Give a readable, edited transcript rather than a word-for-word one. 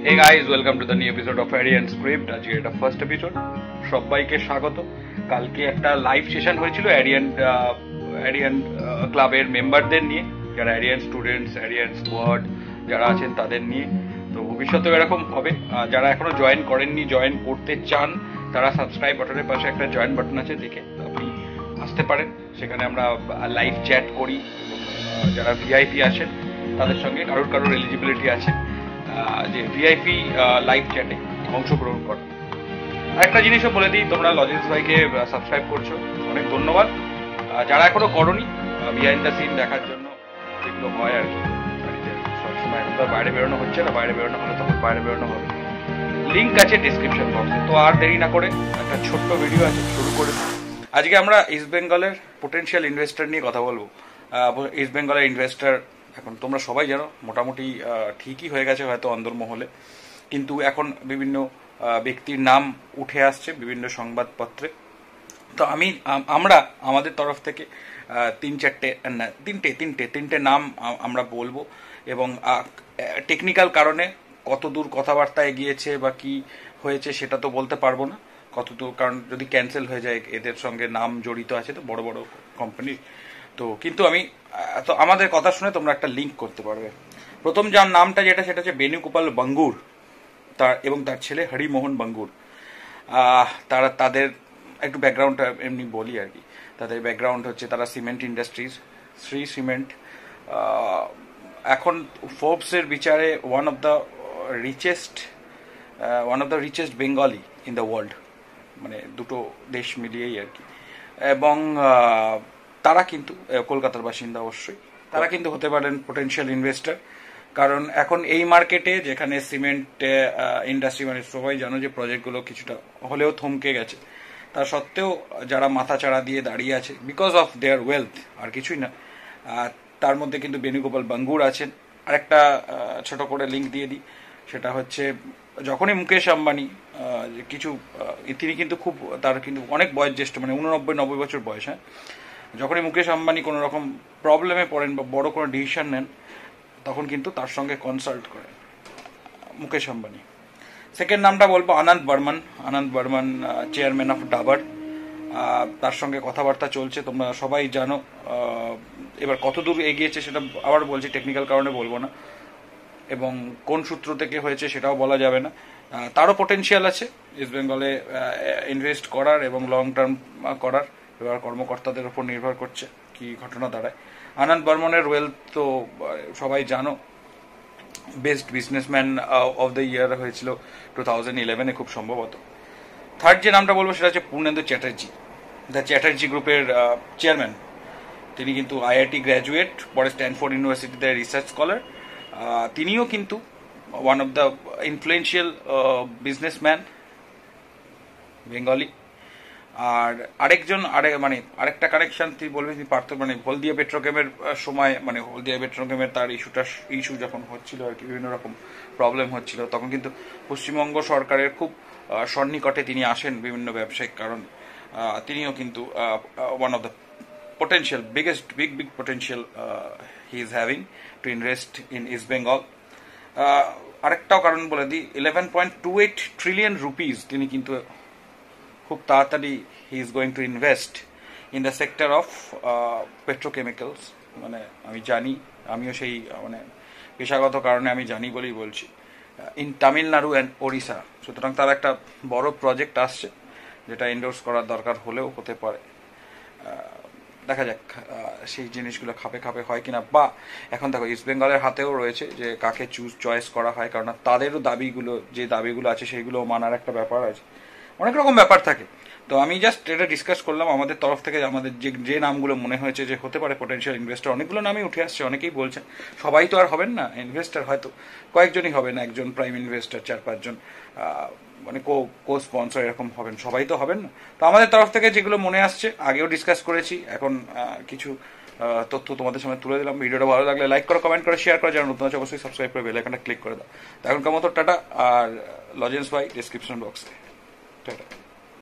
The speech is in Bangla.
Hey guys, welcome to the new episode of Arian Script. আজকে এটা ফার্স্ট এপিসোড। সবাইকে স্বাগত। কালকে একটা লাইভ সেশন হয়েছিল অ্যারিয়ান ক্লাবের মেম্বারদের নিয়ে, যারা অ্যারিয়ান স্টুডেন্টস, অ্যারিয়ান স্কোয়াড যারা আছেন তাদের নিয়ে। তো ভবিষ্যতেও এরকম হবে। যারা এখনো জয়েন করেননি, জয়েন করতে চান, তারা সাবস্ক্রাইব বাটনের পাশে একটা জয়েন বাটন আছে, দেখে আপনি আসতে পারেন। সেখানে আমরা লাইভ চ্যাট করি এবং যারা ভিআইপি আছেন তাদের সঙ্গে কারোর এলিজিবিলিটি আছে যে ভিআইপি লাইভ চ্যাটে অংশগ্রহণ করো। আরেকটা জিনিসও বলে দিই, তোমরা লজেন্স ভাইকে সাবস্ক্রাইব করছো, অনেক ধন্যবাদ। যারা এখনো করোনি, বিহাইন্ড দ্য সিন দেখার জন্য যেগুলো হয় আর কি, সবসময় এখন তো বাইরে বেরোনো হচ্ছে না, বাইরে বেরোনো হলে তখন বাইরে বেরোনো হবে। লিঙ্ক আছে ডিসক্রিপশন বক্সে। তো আর দেরি না করে একটা ছোট্ট ভিডিও আছে, শুরু করে। আজকে আমরা ইস্ট বেঙ্গলের পোটেনশিয়াল ইনভেস্টর নিয়ে কথা বলবো। ইস্ট বেঙ্গলের ইনভেস্টর এখন তোমরা সবাই জানো মোটামুটি ঠিকই হয়ে গেছে হয়তো অন্দরমহলে, কিন্তু এখন বিভিন্ন ব্যক্তির নাম উঠে আসছে বিভিন্ন সংবাদপত্রে। তো আমরা আমাদের তরফ থেকে তিনটে নাম আমরা বলবো, এবং টেকনিক্যাল কারণে কত দূর কথাবার্তা এগিয়েছে বা কি হয়েছে সেটা তো বলতে পারবো না, কত দূর, কারণ যদি ক্যান্সেল হয়ে যায়, এদের সঙ্গে নাম জড়িত আছে তো বড় বড় কোম্পানির। তো কিন্তু তো আমাদের কথা শুনে তোমরা একটা লিঙ্ক করতে পারবে। প্রথম যার নামটা সেটা হচ্ছে বেণুগোপাল বাঙ্গুর, এবং তার ছেলে হরিমোহন বাঙ্গুর। তাদের একটু ব্যাকগ্রাউন্ডটা এমনি বলি আর কি। তাদের ব্যাকগ্রাউন্ড হচ্ছে তারা সিমেন্ট ইন্ডাস্ট্রিজ, শ্রী সিমেন্ট, এখন ফোর্বসের বিচারে one of the richest Bengali in the world, মানে দুটো দেশ মিলিয়েই আর কি। এবং তারা কিন্তু কলকাতার বাসিন্দা, অবশ্যই তারা কিন্তু হতে পারেন পোটেনশিয়াল ইনভেস্টর। কারণ এখন এই মার্কেটে যেখানে সিমেন্ট ইন্ডাস্ট্রি, মানে সবাই জানো যে প্রজেক্টগুলো কিছুটা হলেও থমকে গেছে, তা সত্ত্বেও যারা মাথা চাড়া দিয়ে দাঁড়িয়ে আছে বিকজ অফ দেয়ার ওয়েলথ, আর কিছুই না, তার মধ্যে কিন্তু বেণুগোপাল বাঙ্গুর আছেন। আরেকটা ছোট করে লিঙ্ক দিয়ে দিই, সেটা হচ্ছে যখনই মুকেশ আম্বানি তিনি কিন্তু তার কিন্তু অনেক বয়োজ্যেষ্ঠ, মানে 89-90 বছর বয়স, হ্যাঁ, যখনই মুকেশ আম্বানি কোনো রকম প্রবলেমে পড়েন বা বড় কোনো ডিসিশন নেন, তখন কিন্তু তার সঙ্গে কনসাল্ট করেন মুকেশ আম্বানি। সেকেন্ড নামটা বলবো আনন্দ বর্মন, চেয়ারম্যান অফ ডাবার। তার সঙ্গে কথাবার্তা চলছে, তোমরা সবাই জানো। এবার কতদূর এগিয়েছে সেটা আবার বলছি, টেকনিক্যাল কারণে বলবো না, এবং কোন সূত্র থেকে হয়েছে সেটাও বলা যাবে না। তারও পোটেনশিয়াল আছে ইস্ট বেঙ্গলে ইনভেস্ট করার এবং লং টার্ম করার। এবার কর্মকর্তাদের উপর নির্ভর করছে কি ঘটনা দাঁড়ায়। আনন্দ বর্মনের ওয়েলথ তো সবাই জানো, best businessman of the year হয়েছিল 2011-এ খুব সম্ভবত। থার্ড যে নামটা বলবো সেটা হচ্ছে পূর্ণেন্দু চ্যাটার্জি, দ্য চ্যাটার্জি গ্রুপের চেয়ারম্যান। তিনি কিন্তু আইআইটি গ্র্যাজুয়েট, পরে স্ট্যানফোর্ড ইউনিভার্সিটিতে রিসার্চ স্কলার। তিনিও কিন্তু one of the influential businessman Bengali. আর আরেকটা কানেকশন তুই বলবি, মানে হলদিয়া পেট্রোকেমের সময়, মানে হলদিয়া পেট্রোকেমের তার ইস্যু যখন হচ্ছিল আর কি, বিভিন্ন রকম প্রবলেম হচ্ছিল, তখন কিন্তু পশ্চিমবঙ্গ সরকারের খুব সন্নিকটে তিনি আসেন বিভিন্ন ব্যবসায়িক কারণে। তিনিও কিন্তু one of the potential big potential he is having to invest in East Bengal. আরেকটাও কারণ বলে দিই, 11.28 ট্রিলিয়ন রুপিস তিনি কিন্তু খুব তাড়াতাড়ি he is going to invest in the sector of petrochemicals। মানে আমি জানি, আমিও সেই মানে পেশাগত কারণে আমি জানি বলেই বলছি, ইন তামিলনাড়ু অ্যান্ড ওড়িশা। সুতরাং তার একটা বড় প্রজেক্ট আসছে, যেটা এন্ডোর্স করার দরকার হলেও হতে পারে। দেখা যাক সেই জিনিসগুলো খাপে হয় কিনা। বা এখন দেখো ইস্ট বেঙ্গলের হাতেও রয়েছে যে কাকে চয়েস করা হয়, কারণ তাদেরও দাবিগুলো আছে সেইগুলো মানার একটা ব্যাপার আছে, অনেক রকম ব্যাপার থাকে। তো আমি জাস্ট এটা ডিসকাস করলাম আমাদের তরফ থেকে, আমাদের যে নামগুলো মনে হয়েছে যে হতে পারে পোটেনশিয়াল ইনভেস্টর। অনেকগুলো নামই উঠে আসছে, অনেকেই বলছেন সবাই তো আর হবেন না ইনভেস্টর, হয়তো কয়েকজনই হবেন, একজন প্রাইম ইনভেস্টর, 4-5 জন মানে কো স্পন্সর এরকম হবেন, সবাই তো হবেন না। তো আমাদের তরফ থেকে যেগুলো মনে আসছে, আগেও ডিসকাস করেছি, এখন কিছু তথ্য তোমাদের সামনে তুলে দিলাম। ভিডিওটা ভালো লাগলে লাইক করো, কমেন্ট করে শেয়ার করো, যারা নতুন আছে অবশ্যই সাবস্ক্রাইব করে বেল আইকনটা ক্লিক করে দাও। তো এখনকার মতো টাটা, আর লজেন্স ভাই ডিসক্রিপশন বক্সে টাটা।